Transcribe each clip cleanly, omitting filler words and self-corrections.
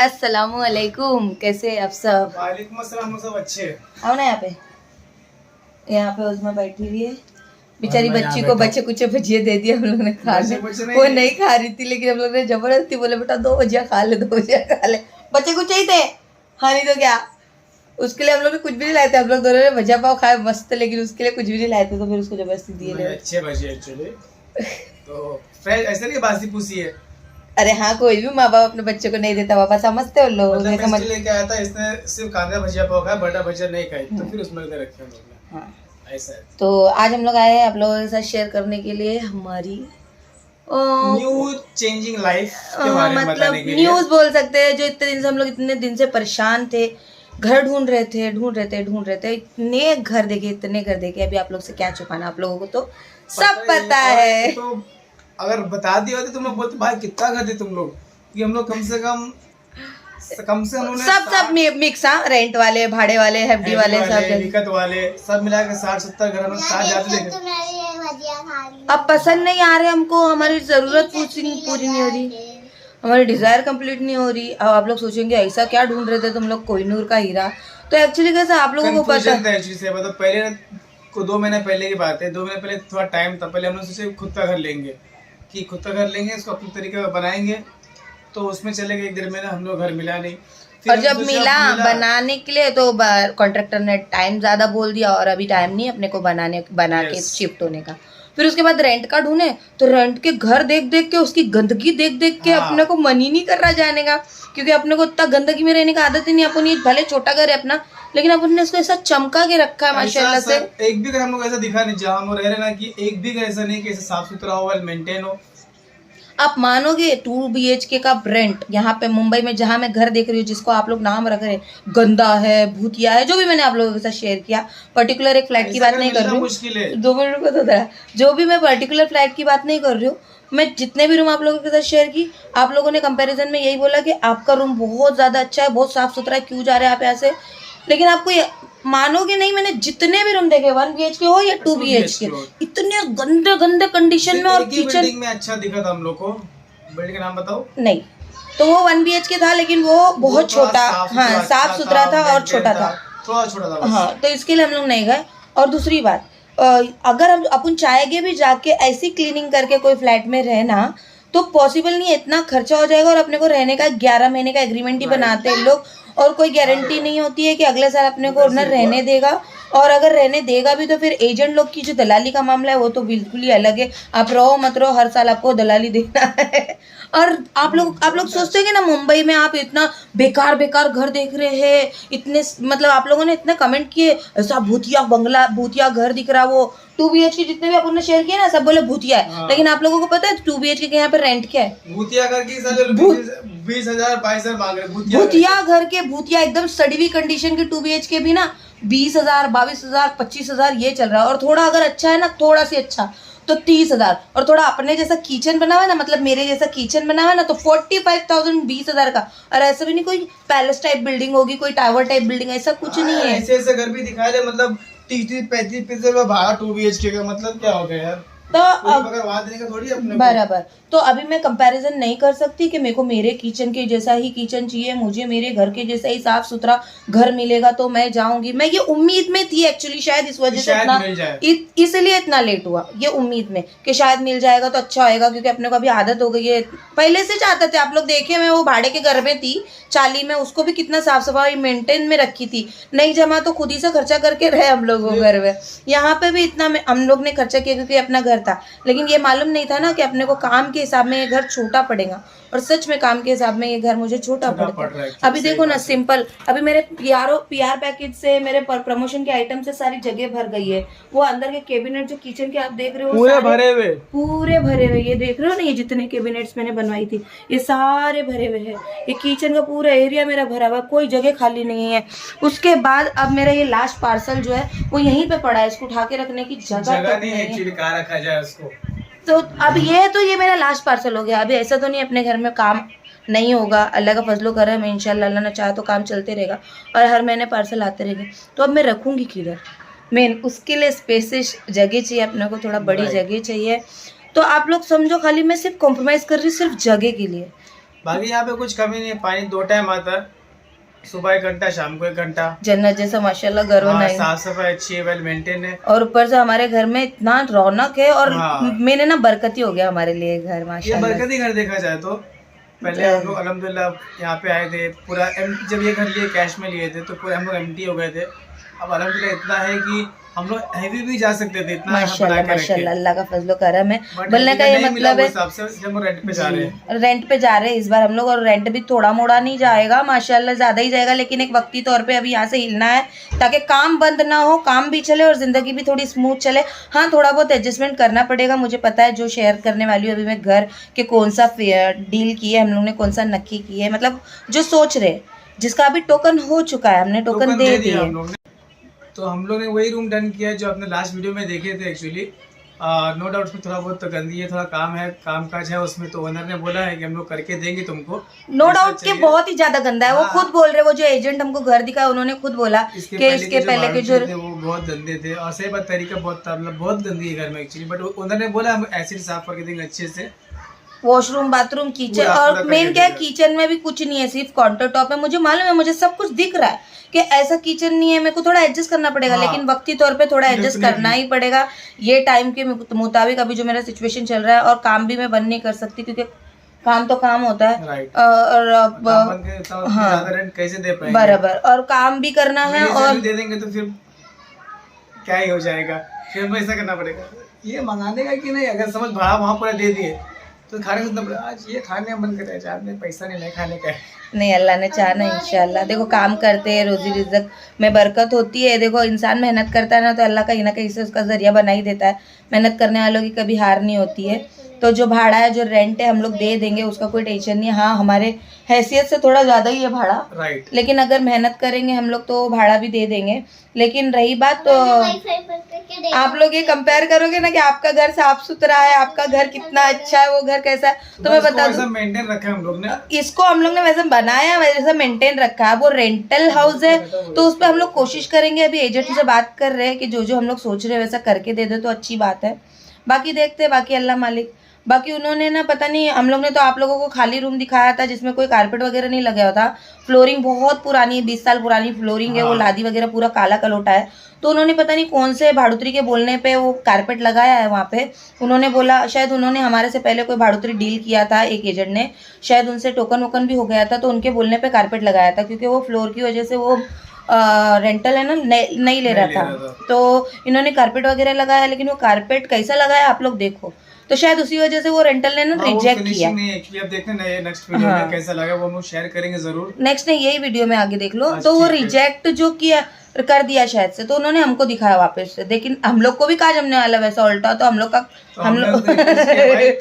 अस्सलामुअलैकुम, कैसे आप सब? वालेकुम अस्सलाम, हम सब अच्छे हैं। आओ ना यहाँ पे उज़मा बैठी हुई है बेचारी बच्ची को बच्चे कुछ भजिए दे दिया हम लोग ने खाने। वो नहीं खा रही थी लेकिन हम लोग ने जबरदस्ती बोले बेटा 2 भजिया खा ले, 2 भजिया खा ले। बच्चे कुछ चाहिए थे, हाँ नहीं तो क्या। उसके लिए हम लोग ने कुछ भी नहीं लाए थे, हम लोग दोनों ने भजिया पाव खाए मस्त, लेकिन उसके लिए कुछ भी नहीं लाए थे तो फिर उसको जबरदस्ती दिए। अच्छे बचे एक्चुअली तो फ्रेश ऐसे नहीं बासी पूसी है। अरे हाँ, कोई भी माँ बाप अपने बच्चे को नहीं देता, पापा समझते हो लोग। मतलब मैं लेके आया था, इसने सिर्फ कांदा भजिया पाव खाया, बड़ा भजिया नहीं खाई, तो फिर उसमें रखे हम लोग ने। हाँ ऐसा है। तो आज हम लोग आए हैं आप लोगों के साथ शेयर करने के लिए हमारी न्यू चेंजिंग लाइफ के बारे में बताने के लिए। न्यूज़ बोल सकते हैं, जो इतने दिन से हम लोग इतने दिन से परेशान थे, घर ढूंढ रहे थे, इतने घर देखे। अभी आप लोग से क्या छुपाना, आप लोगों को तो सब पता है। तो अगर बता दिया होता तुम लोग बोलते भाई कितना घर थे तुम लोग, कि हम लोग कम से कम सब मिक्स, हाँ, रेंट वाले, भाड़े वाले, एफडी वाले, सब दिक्कत वाले सब मिला के 60-70 घर हम साथ जाते थे। अब पसंद नहीं आ रहे हमको, हमारी जरूरत पूरी नहीं हो रही, हमारी डिजायर कंप्लीट नहीं हो रही। अब आप लोग सोचेंगे ऐसा क्या ढूंढ रहे थे तुम लोग कोहिनूर का हीरा, तो एक्चुअली कैसा आप लोगों को पता है। मतलब पहले को 2 महीने पहले की बात है, 2 महीने पहले थोड़ा टाइम था, पहले हम लोग सोचे खुद का घर लेंगे, कि खुद का घर लेंगे, इसको अपने तरीके का बनाएंगे, तो उसमें चले गए 1-1.5 महीना, हम लोग घर मिला नहीं। और जब मिला बनाने के लिए तो कॉन्ट्रैक्टर ने टाइम ज्यादा बोल दिया, और अभी टाइम नहीं अपने को बना के शिफ्ट होने का। फिर उसके बाद रेंट का ढूंढे तो रेंट के घर देख के, उसकी गंदगी देख के अपने को मन ही नहीं कर रहा जाने का, क्योंकि अपने को इतना गंदगी में रहने का आदत ही नहीं। अपन ये भले छोटा घर है अपना, लेकिन अपन ने इसको ऐसा चमका के रखा है माशाल्लाह से। एक भी घर हम लोग ऐसा दिखा नहीं जहाँ हम रह रहे ना, कि एक भी घर ऐसा नहीं कि ऐसा साफ सुथरा हो, वेल मेंटेन हो। आप मानोगे 2 BHK का रेंट यहाँ पे मुंबई में, जहाँ मैं घर देख रही हूँ, जिसको आप लोग नाम रख रहे हैं, गंदा है, भूतिया है, जो भी मैंने आप लोगों के साथ शेयर किया, पर्टिकुलर एक फ्लैट की बात नहीं कर रही हूँ, 2 मिनट को तो था, जो भी मैं पर्टिकुलर फ्लैट की बात नहीं कर रही हूँ, मैं जितने भी रूम आप लोगों के साथ शेयर की, आप लोगों ने कंपैरिजन में यही बोला कि आपका रूम बहुत ज़्यादा अच्छा है, बहुत साफ सुथरा है, क्यों जा रहे हैं आप यहाँ से। लेकिन आपको मानोगे नहीं, मैंने जितने भी रूम देखे 1 BHK हो या 2 BHK, इतने गंदे कंडीशन में, और किचन में अच्छा दिखा था हम लोग को। बिल्डिंग का नाम बताओ। नहीं, तो वो 1 BHK था, लेकिन वो बहुत छोटा, हाँ, साफ सुथरा था और छोटा था, थोड़ा छोटा था, हाँ, तो इसके लिए हम लोग नहीं गए। और दूसरी बात, अगर हम अपन चाहेंगे भी जाके ऐसी क्लीनिंग करके कोई फ्लैट में रहना, तो पॉसिबल नहीं है, इतना खर्चा हो जाएगा, और अपने को रहने का 11 महीने का एग्रीमेंट ही बनाते हैं लोग, और कोई गारंटी नहीं होती है कि अगले साल अपने को ओनर रहने देगा, और अगर रहने देगा भी तो फिर एजेंट लोग की जो दलाली का मामला है वो तो बिल्कुल ही अलग है। आप रहो मत रहो, हर साल आपको दलाली देना है। और आप लोग सोचते हैं कि ना मुंबई में आप इतना बेकार घर देख रहे हैं, इतने मतलब आप लोगों ने इतने कमेंट किए, ऐसा भूतिया बंगला, भूतिया घर दिख रहा, वो 2 BHK जितने भी अपन ने शेयर किए ना, सब बोले भूतिया है। लेकिन आप लोगों को पता है 2 BHK के यहाँ पे रेंट क्या है? भूतिया घर की 20,000 22,000 मांग रहे। भूतिया घर के, भूतिया एकदम सड़ी हुई कंडीशन के 2 BHK भी ना 20,000, 22,000, 25,000 ये चल रहा है। और थोड़ा अगर अच्छा है ना, थोड़ा सी अच्छा, तो 30,000। और थोड़ा अपने जैसा किचन बना हुआ है ना, मतलब मेरे जैसा किचन बना हुआ है ना, तो 45,000, 20,000 का। और ऐसा भी नहीं कोई पैलेस टाइप बिल्डिंग होगी, कोई टावर टाइप बिल्डिंग, ऐसा कुछ नहीं है। ऐसे घर भी दिखाए दे, मतलब 30-35 भाड़ा 2 BHK का, मतलब क्या हो गया यार। तो बराबर, तो अभी मैं कंपैरिजन नहीं कर सकती कि मेरे को मेरे किचन के जैसा ही किचन चाहिए, मुझे मेरे घर के जैसा ही साफ सुथरा घर मिलेगा तो मैं जाऊंगी। मैं ये उम्मीद में थी एक्चुअली, शायद इस वजह से इतना, इसलिए इतना लेट हुआ, ये उम्मीद में कि शायद मिल जाएगा तो अच्छा होएगा, क्योंकि अपने को अभी आदत हो गई है। पहले से चाहते थे, आप लोग देखे, मैं वो भाड़े के घर में थी चाली में, उसको भी कितना साफ सफाई मेंटेन में रखी थी, नहीं जमा तो खुद ही से खर्चा करके रहे हम लोग वो घर में। यहाँ पे भी इतना हम लोग ने खर्चा किया क्योंकि अपना घर था, लेकिन ये मालूम नहीं था ना कि अपने को काम के हिसाब में ये घर छोटा पड़ेगा, और सच में काम के हिसाब में ये घर मुझे छोटा पड़ता है। अभी देखो ना, सिंपल, अभी मेरे PR पैकेज से, मेरे प्रमोशन के आइटम से सारी जगह भर गई है। वो अंदर के कैबिनेट जो किचन के आप देख रहे हो पूरे भरे हुए, ये देख रहे हो ना, ये जितने कैबिनेट्स मैंने बनवाई थी ये सारे भरे हुए हैं। ये किचन का पूरा एरिया मेरा भरा हुआ, कोई जगह खाली नहीं है। उसके बाद अब मेरा ये लास्ट पार्सल जो है वो यहीं पे पड़ा है, इसको उठा के रखने की जगह नहीं है, कहाँ रखा जाए उसको। तो अब ये मेरा लास्ट पार्सल हो गया। अभी ऐसा तो नहीं अपने घर में काम नहीं होगा, अल्लाह का फजलो करम है, इंशाल्लाह अल्लाह ने चाहा तो काम चलते रहेगा और हर महीने पार्सल आते रहेंगे। तो अब मैं रखूँगी किधर? मेन उसके लिए स्पेसिस जगह चाहिए, अपने को थोड़ा बड़ी जगह चाहिए। तो आप लोग समझो, खाली मैं सिर्फ कॉम्प्रोमाइज़ कर रही हूँ सिर्फ जगह के लिए। बाकी यहाँ पे कुछ कमी नहीं है, पानी 2 टाइम आता है, सुबह 1 घंटा, शाम को 1 घंटा। जन्नत जैसा माशाल्लाह घर हाँ, बनाई, साफ सफाई अच्छी है, वेल मेंटेन है। और ऊपर से हमारे घर में इतना रौनक है, और हाँ। मैंने ना बरकती हो गया हमारे लिए घर ये माशाल्लाह। बरकती घर देखा जाए तो पहले हम लोग अल्हम्दुलिल्लाह यहाँ पे आए थे, पूरा जब ये घर लिए कैश में लिए थे तो पूरे हम लोग एम्प्टी हो गए थे। अब अल्हम्दुलिल्लाह इतना है कि हम लोग हैवी भी जा सकते थे, इतना माशाल्लाह माशाल्लाह, अल्लाह का फजलो करम है। बोलने का ये मतलब है जब हम रेंट पे जा रहे हैं, रेंट पे जा रहे हैं इस बार हम लोग, और रेंट भी थोड़ा मोड़ा नहीं जाएगा माशाल्लाह, ज्यादा ही जाएगा, लेकिन एक वक्ती तौर पे अभी यहाँ से हिलना है ताकि काम बंद ना हो, काम भी चले और जिंदगी भी थोड़ी स्मूथ चले। हाँ, थोड़ा बहुत एडजस्टमेंट करना पड़ेगा, मुझे पता है। जो शेयर करने वाली हूँ अभी मैं घर के कौन सा डील की है हम लोग ने, कौन सा नक्की की है, मतलब जो सोच रहे, जिसका अभी टोकन हो चुका है, हमने टोकन दे दिए। तो हम लोग ने वही रूम डन किया है जो आपने लास्ट वीडियो में देखे थे। एक्चुअली नो डाउट उसमें थोड़ा बहुत तो गंदी है, थोड़ा काम है, काम काज है उसमें, तो ओनर ने बोला है कि हम लोग करके देंगे तुमको। नो डाउट के बहुत ही ज्यादा गंदा है, वो खुद बोल रहे, वो जो एजेंट हमको घर दिखाया उन्होंने खुद बोला कि इसके पहले के जो थे वो बहुत गंदे थे, और सही बात तरीका बहुत मतलब बहुत गंदी है घर में एक्चुअली, बट ओनर ने बोला हम एसिड साफ करके देंगे अच्छे से। वॉशरूम, बाथरूम, किचन, और मेन क्या है, किचन में भी कुछ नहीं है, सिर्फ काउंटर टॉप है। मुझे मालूम है, मुझे सब कुछ दिख रहा है कि ऐसा किचन नहीं है, मेरे को थोड़ा एडजस्ट करना पड़ेगा। हाँ, लेकिन वक्ती तौर पे थोड़ा एडजस्ट करना ही पड़ेगा, ये टाइम के मुताबिक अभी जो मेरा सिचुएशन चल रहा है, और काम भी मैं बंद नहीं कर सकती क्योंकि काम तो काम होता है, और हाँ रेंट कैसे दे पाएंगे बराबर, और काम भी करना है, और दे देंगे तो फिर क्या ही हो जाएगा, फिर हमें ऐसा करना पड़ेगा। ये मंगाने का कि नहीं, अगर समझ भाड़ा वहाँ पूरा दे दिए तो खाने को आज ये खाने मन कर रहा है, पैसा नहीं खाने का है। नहीं, अल्लाह ने चाहा ना, इंशाल्लाह। देखो काम करते हैं, रोजी रिज़्क में बरकत होती है। देखो इंसान मेहनत करता है ना, तो अल्लाह कहीं ना कहीं से उसका जरिया बना ही देता है। मेहनत करने वालों की कभी हार नहीं होती है। तो जो भाड़ा है, जो रेंट है, हम लोग दे देंगे, उसका कोई टेंशन नहीं है। हाँ, हमारे हैसियत से थोड़ा ज़्यादा ही है भाड़ा, राइट, लेकिन अगर मेहनत करेंगे हम लोग तो भाड़ा भी दे देंगे। लेकिन रही बात, तो आप लोग ये कंपेयर करोगे ना कि आपका घर साफ सुथरा है, आपका घर कितना अच्छा है, वो घर कैसा है, तो मैं बता दूं, मेंटेन रखा है हम लोग ने, इसको हम लोग ने वैसे बनाया, वैसे मेंटेन रखा है। वो रेंटल हाउस है तो उस पर हम लोग कोशिश करेंगे, अभी एजेंट से बात कर रहे हैं कि जो जो हम लोग सोच रहे हैं वैसा करके दे दो तो अच्छी बात है। बाकी देखते हैं, बाकी अल्लाह मालिक। बाकी उन्होंने ना पता नहीं, हम लोग ने तो आप लोगों को खाली रूम दिखाया था जिसमें कोई कारपेट वगैरह नहीं लगा हुआ था। फ्लोरिंग बहुत पुरानी है, 20 साल पुरानी फ्लोरिंग है, वो लादी वगैरह पूरा काला कलोटा है। तो उन्होंने पता नहीं कौन से भाड़ुत्री के बोलने पे वो कारपेट लगाया है वहाँ पे। उन्होंने बोला, शायद उन्होंने हमारे से पहले कोई भाड़ुत्री डील किया था एक एजेंट ने, शायद उनसे टोकन वोकन भी हो गया था, तो उनके बोलने पे कारपेट लगाया था, क्योंकि वो फ्लोर की वजह से वो रेंटल है ना, नहीं ले रहा था। तो इन्होंने कारपेट वगैरह लगाया, लेकिन वो कारपेट कैसा लगाया आप लोग देखो, तो शायद उसी वजह से वो रेंटल ने ना रिजेक्ट किया। अब देखते हैं नेक्स्ट वीडियो में कैसा लगा, वो हम लोग शेयर करेंगे जरूर। नेक्स्ट ने यही वीडियो में आगे देख लो। तो वो रिजेक्ट जो किया कर दिया शायद से, तो उन्होंने हमको दिखाया वापस से। लेकिन हम लोग को भी कहा जमने वाला वैसा उल्टा, तो हम लोग का हम लोग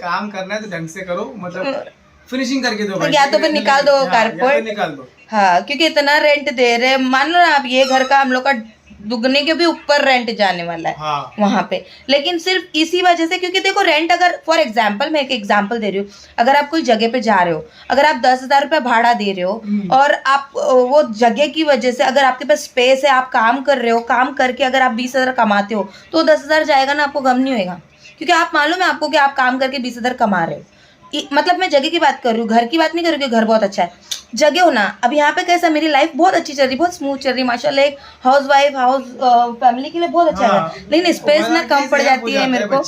काम करना है तो ढंग से करो, मतलब फिनिशिंग करके दो भाई, या तो फिर निकाल दो कारपेट, निकाल दो। हाँ, क्योंकि इतना रेंट दे रहे, मान लो ना आप, ये घर का हम लोग का दुगने के भी ऊपर रेंट जाने वाला है वहां पे। लेकिन सिर्फ इसी वजह से, क्योंकि देखो रेंट, अगर फॉर एग्जांपल, मैं एक एग्जांपल दे रही हूँ, अगर आप कोई जगह पे जा रहे हो, अगर आप 10,000 रुपये भाड़ा दे रहे हो, और आप वो जगह की वजह से, अगर आपके पास स्पेस है, आप काम कर रहे हो, काम करके अगर आप 20,000 कमाते हो, तो 10,000 जाएगा ना, आपको गम नहीं होएगा, क्योंकि आप मालूम है आपको कि आप काम करके 20,000 कमा रहे हो। मतलब मैं जगह की बात कर रही हूँ, घर की बात नहीं कर रही हूँ कि घर बहुत अच्छा है, जगह होना। अब यहाँ पे कैसा, मेरी लाइफ बहुत अच्छी चल रही, बहुत स्मूथ चल रही माशाल्लाह। एक हाउस वाइफ, फैमिली के लिए बहुत अच्छा है, लेकिन स्पेस ना कम पड़ जाती है मेरे को।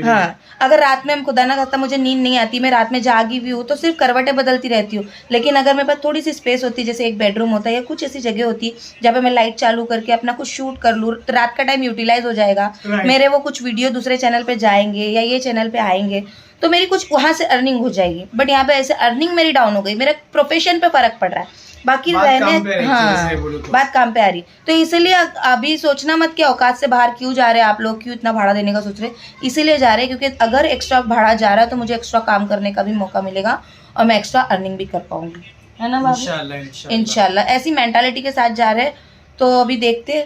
हाँ, अगर रात में हम खुदा ना खास्ता मुझे नींद नहीं आती, मैं रात में जागी भी हूँ तो सिर्फ करवटें बदलती रहती हूँ। लेकिन अगर मेरे पास थोड़ी सी स्पेस होती, जैसे एक बेडरूम होता है या कुछ ऐसी जगह होती जहाँ पे मैं लाइट चालू करके अपना कुछ शूट कर लूँ, तो रात का टाइम यूटिलाइज हो जाएगा, मेरे वो कुछ वीडियो दूसरे चैनल पे जाएंगे या ये चैनल पे आएंगे, तो मेरी कुछ वहाँ से अर्निंग हो जाएगी। बट यहाँ पे ऐसे अर्निंग मेरी डाउन हो गई, मेरे प्रोफेशन पे फर्क पड़ रहा है, बाकी रहने, हाँ, बात काम पे आ रही। तो इसीलिए अभी सोचना मत कि औकात से बाहर क्यों जा रहे हैं आप लोग, क्यों इतना भाड़ा देने का सोच रहे, इसीलिए जा रहे हैं क्योंकि अगर एक्स्ट्रा भाड़ा जा रहा है तो मुझे एक्स्ट्रा काम करने का भी मौका मिलेगा और मैं एक्स्ट्रा अर्निंग भी कर पाऊंगी, है ना भाभी? इंशाल्लाह ऐसी मेंटालिटी के साथ जा रहे हैं। तो अभी देखते,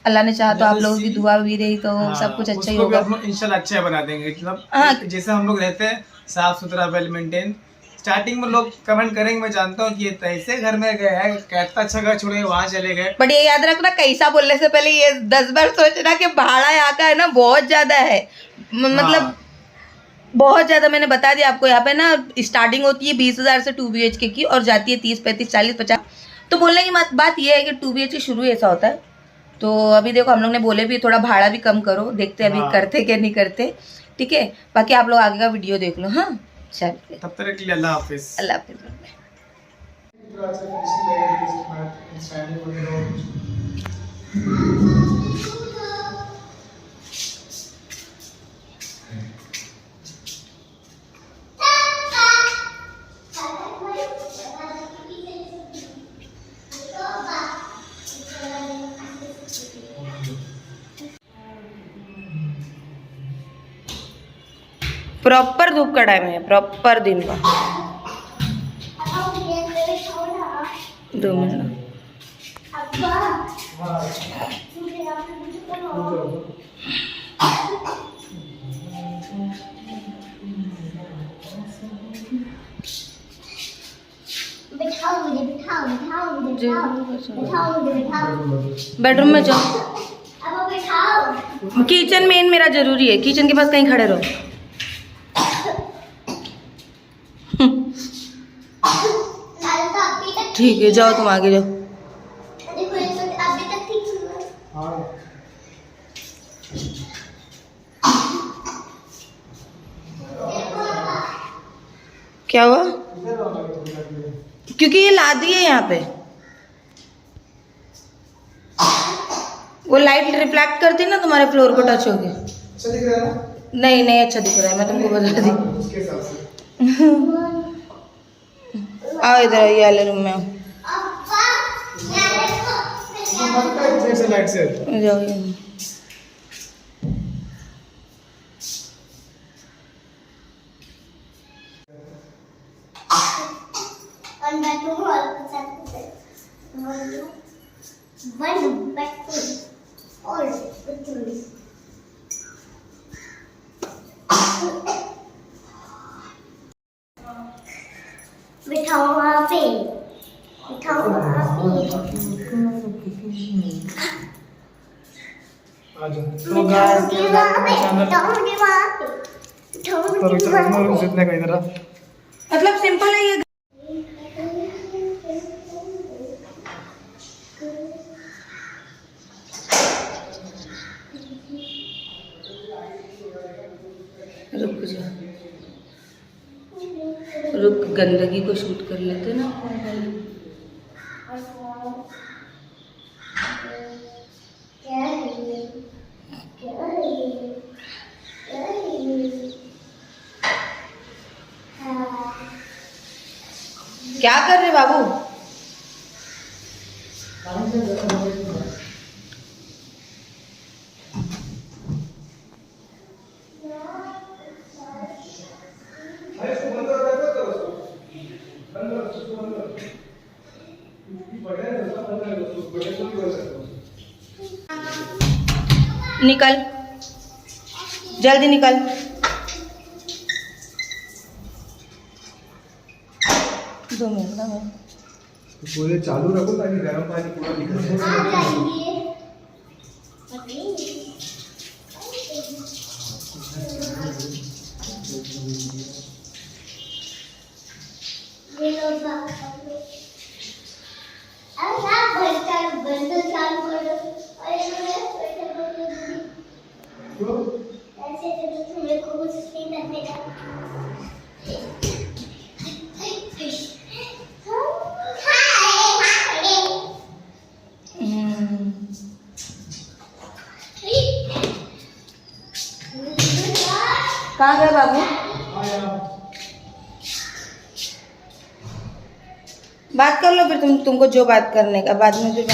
अल्लाह ने चाहा तो आप लोगों की दुआ भी रही तो सब कुछ अच्छा ही होगा, इंशाल्लाह अच्छा बना देंगे। मतलब जैसे हम लोग रहते हैं साफ सुथरा, वेल मेंटेन। स्टार्टिंग में लोग कमेंट करेंगे, मैं जानता हूँ कि ये ऐसे घर में गए हैं, कितना अच्छा घर छोड़े वहाँ चले गए, बट ये याद रखना, कैसा बोलने से पहले ये 10 बार सोचना कि भाड़ा यहाँ का है ना बहुत ज्यादा है, मतलब बहुत ज़्यादा मैंने बता दिया आपको। यहाँ पे ना स्टार्टिंग होती है 20,000 से 2 BHK की और जाती है 30, 35, 40, 50। तो बोलने की बात ये है कि 2 BHK शुरू ऐसा होता है। तो अभी देखो हम लोग ने बोले भी थोड़ा भाड़ा भी कम करो, देखते हैं अभी करते क्या नहीं करते, ठीक है। बाकी आप लोग आगे का वीडियो देख लो। हाँ चल, तब तक के लिए अल्लाह हाफिज। अल्लाह हाफिज। प्रॉपर धूप का टाइम है, प्रॉपर दिन का। 2 मिनट। बेडरूम में जाओ। किचन मेन मेरा जरूरी है, किचन के पास कहीं खड़े रहो। ठीक है जाओ, तुम आगे जाओ। क्या हुआ? क्योंकि ये लादी है यहाँ पे, वो लाइट रिफ्लेक्ट करती है ना तुम्हारे फ्लोर को टच होके। अच्छा दिख रहा है ना? नहीं अच्छा दिख रहा है, मैं तुमको बता दी। आओ इधर, ये वाले रूम में आओ। जाओ बिठाओ वहाँ पे, बिठाओ वहाँ पे। तो गाइस चैनल मतलब सिंपल है ये। रुक जा, रुक, गंदगी को शूट कर लेते ना। क्या कर रहे बाबू? निकल, जल्दी निकल। दो मिनट ना, पूरे चालू रखो ताकि गर्म पानी पूरा निकल जाए। कहाँ गए बाबू? बात कर लो फिर, तुमको जो बात करने का, बाद में फिर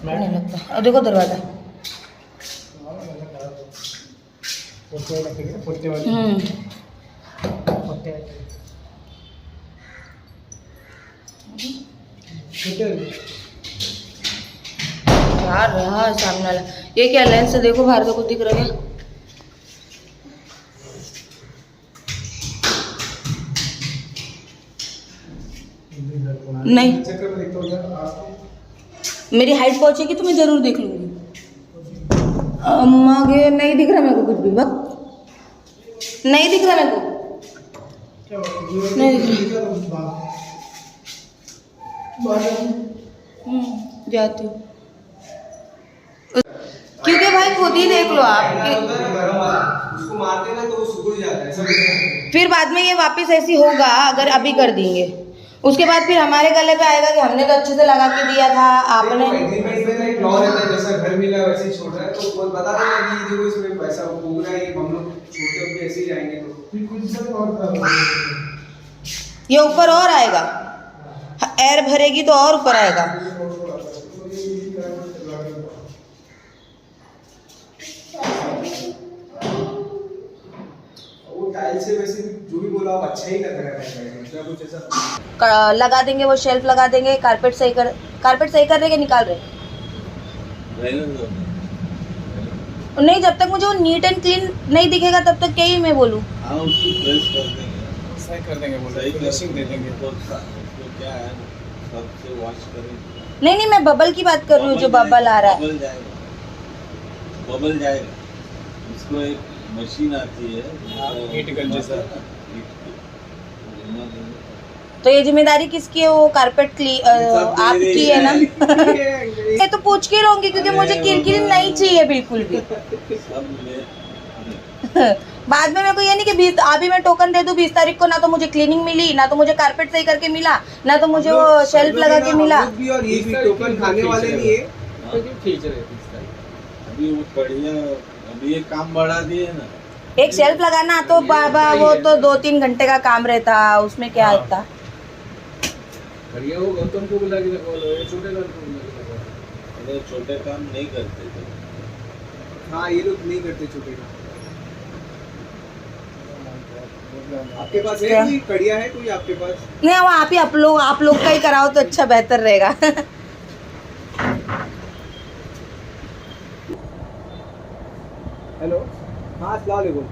नहीं लगता। और देखो दरवाजा, यार यहाँ सामने वाला ये क्या लेंस है? देखो बाहर, देखो दिख रहा है? नहीं मेरी हाइट पहुंचेगी तो मैं जरूर देख लूंगी। अम्मा के नहीं दिख रहा मेरे को कुछ भी, बस नहीं दिख रहा मेरे को, नहीं दिख रहा। जाती हूँ क्योंकि भाई खुद ही देख लो आप, उसको मारते ना तो वो सिकुड़ जाता है, फिर बाद में ये वापस ऐसी होगा अगर अभी कर देंगे, उसके बाद फिर हमारे गले पे आएगा कि हमने तो अच्छे से लगा के दिया था आपने। एग्रीमेंट में एक लॉ रहता है, जैसा घर मिला वैसे ही छोड़ रहा है, तो वो बता देगा कि देखो इसमें पैसा उग रहा है, हम लोग छोटे होके ऐसे ही जाएंगे, तो कुछ और ये ऊपर और आएगा, एयर भरेगी तो और ऊपर आएगा। वो टाइल से वैसे जो भी बोला आप अच्छा ही लग रहा है, कुछ ऐसा लगा देंगे, वो शेल्फ लगा देंगे, कारपेट सही कर रहे कि निकाल रहे? नहीं, जब तक मुझे वो नीट एंड क्लीन नहीं दिखेगा तब तक क्या ही मैं बोलूँ। सही कर देंगे, फिनिशिंग दे देंगे तो क्या है, सबसे वॉश करें। नहीं, मैं बबल की बात कर रही हूँ, जो बबल आ रहा है। बबल जाएगा, इसको एक मशीन आती है, हीट गन जैसा। तो ये जिम्मेदारी किसकी है? वो कारपेट आपकी है ना? मैं तो पूछ के रहूंगी क्योंकि मुझे किरकिरी नहीं चाहिए बिल्कुल भी। बाद में मेरे को ये नहीं कि 20 अभी मैं टोकन दे दूं 20 तारीख को, ना तो मुझे क्लीनिंग मिली, ना तो मुझे कारपेट सही करके मिला, ना तो मुझे वो शेल्फ लगा के मिला। और ये भी टोकन खाने वाले नहीं है, खींच रहे अभी वो बढ़िया, अभी ये काम बढ़ा दिए ना। एक शेल्फ लगाना तो बाबा वो तो 2-3 घंटे का काम रहता, उसमें क्या होता। बढ़िया वो गौतम को बुला के रखो, छोटे लाल को बुला के रखो। अरे छोटे काम नहीं करते थे। हाँ, ये लोग नहीं करते छोटे काम। आपके पास है कोई कड़िया है कोई आपके पास? नहीं, वो आप लोग का ही कराओ तो अच्छा बेहतर रहेगा। हेलो, हाँ अस्सलाम वालेकुम।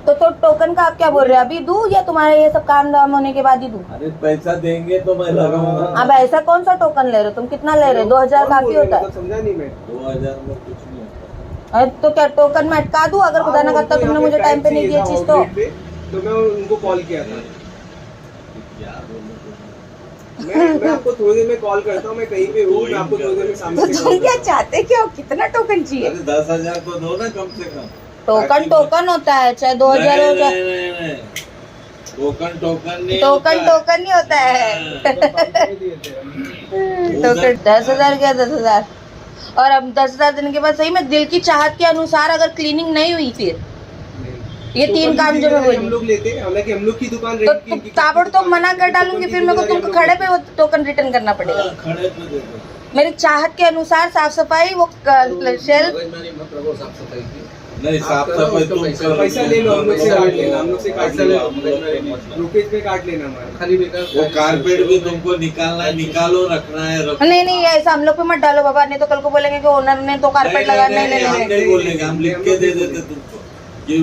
तो टोकन का आप क्या बोल रहे हैं? अभी दूं या तुम्हारे ये सब काम दाम होने के बाद ही दूं? अरे पैसा देंगे तो मैं लगाऊंगा। अब ऐसा कौन सा टोकन ले रहे हो तुम? कितना ले रहे हो? 2000 काफी होता है? समझा नहीं मैं। 2000 में कुछ नहीं होता। अरे तो क्या टोकन में अटका दूं अगर खुदा ना करता तुमने मुझे टाइम पे नहीं दिया चीज तो मैं उनको कॉल किया था। क्या बोलूं मैं आपको थोड़ी देर में कॉल करता हूँ, मैं कहीं पे हूँ, मैं आपको थोड़ी देर में सामने तो तुम क्या चाहते क्या हो? कितना टोकन चाहिए? अरे 10,000 तो दो ना कम से कम। टोकन होता है, चाहे 2000 हो चाहे नहीं, टोकन नहीं टोकन नहीं होता है। टोकन 10,000 क्या 10,000? और अब 10,000 देने के बाद सही में दिल की चाहत के अनुसार अगर क्लीनिंग नहीं हुई, फिर ये 3 काम जो मैं बोली हम लोग लेते हैं, हालांकि हम लोग की दुकान तो ताबड़तोड़ मना कर डालूंगी, फिर मेरे को तुमको खड़े पे वो टोकन रिटर्न करना पड़ेगा। खड़े पे दे दो। मेरी चाहत के अनुसार साफ सफाई, वो शेल्फ नहीं, साफ सफाई तुम करो। पैसा ले लो, हम लोग से काट लेना, हम लोग से काट लेना, रुपीज पे काट लेना हमारा। खाली वो कारपेट भी तुमको निकालना है, निकालो, रखना है, रखो। नहीं ऐसा हम लोग पे मत डालो बाबा, नहीं तो कल को बोलेंगे कि ओनर ने तो कारपेट लगा। हम नहीं बोलेंगे, हम लिख के दे देते तुमको कि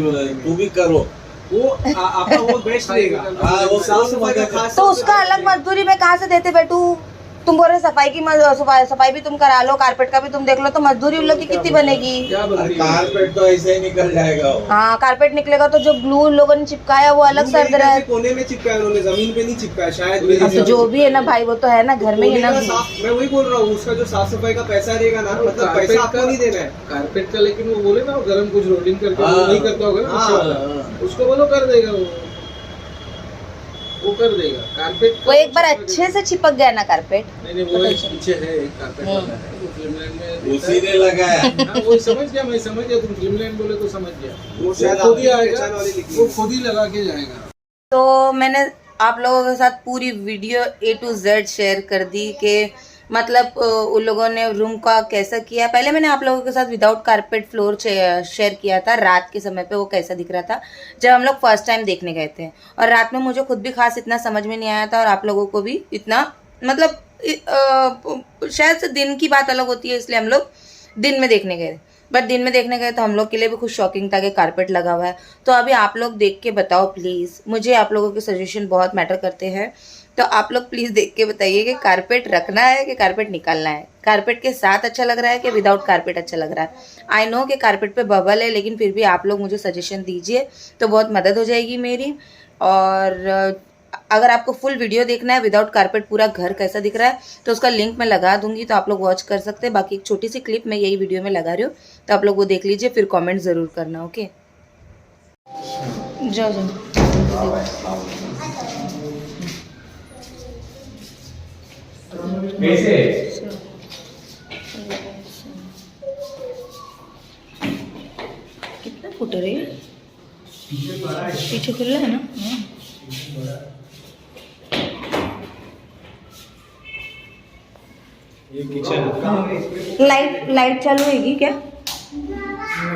तू भी करो। वो आपका वो बेस्ट रहेगा। हाँ, वो साफ सफाई का खास तो उसका अलग मजदूरी मैं कहाँ से देते बैठू? तुम बोल रहे सफाई भी तुम करा लो, कारपेट का भी तुम देख लो, तो मजदूरी उन लोग की कितनी बनेगी? कारपेट तो ऐसे ही निकल जाएगा। हाँ, कारपेट निकलेगा तो जो ग्लू लोगों ने चिपकाया वो अलग सर्द रहा है। कोने में चिपकाया उन्होंने, जमीन पे नहीं चिपकाया शायद। तो जो भी है ना भाई, वो तो है ना, घर में ही है ना। मैं वही बोल रहा हूँ, उसका जो साफ सफाई का पैसा रहेगा ना, मतलब पैसा आपको नहीं देना है कारपेट का। लेकिन वो बोले ना, गर्म कुछ रोलिंग करके नहीं करता होगा ना, उसको बोलो कर देगा, वो कर देगा कारपेट। वो एक बार अच्छे से चिपक गया ना कारपेट। नहीं, वो पीछे है एक कारपेट वाला है, वो फिल्मलैंड में उसी ने लगाया। हाँ, वो समझ गया, मैं समझ गया, तुम फिल्मलैंड बोले तो समझ गया। वो शायद खुद ही आएगा, वो खुद ही लगा के जाएगा। तो मैंने आप लोगों के साथ पूरी video A to Z share कर दी कि मतलब उन लोगों ने रूम का कैसा किया। पहले मैंने आप लोगों के साथ विदाउट कारपेट फ्लोर शेयर किया था रात के समय पे, वो कैसा दिख रहा था जब हम लोग फर्स्ट टाइम देखने गए थे। और रात में मुझे खुद भी खास इतना समझ में नहीं आया था, और आप लोगों को भी इतना, मतलब शायद से दिन की बात अलग होती है, इसलिए हम लोग दिन में देखने गए। बट दिन में देखने गए तो हम लोग के लिए भी कुछ शॉकिंग था कि कारपेट लगा हुआ है। तो अभी आप लोग देख के बताओ प्लीज़, मुझे आप लोगों के सजेशन बहुत मैटर करते हैं। तो आप लोग प्लीज़ देख के बताइए कि कारपेट रखना है कि कारपेट निकालना है, कारपेट के साथ अच्छा लग रहा है कि विदाउट कारपेट अच्छा लग रहा है। आई नो कि कारपेट पे बबल है, लेकिन फिर भी आप लोग मुझे सजेशन दीजिए तो बहुत मदद हो जाएगी मेरी। और अगर आपको फुल वीडियो देखना है विदाउट कारपेट पूरा घर कैसा दिख रहा है तो उसका लिंक मैं लगा दूंगी, तो आप लोग वॉच कर सकते हैं। बाकी एक छोटी सी क्लिप मैं यही वीडियो में लगा रही हूँ, तो आप लोग वो देख लीजिए, फिर कमेंट ज़रूर करना। ओके, जाओ जाओ। कितना फुटर है? पीछे खुला है ना? ये किचन लाइट चालू होगी क्या?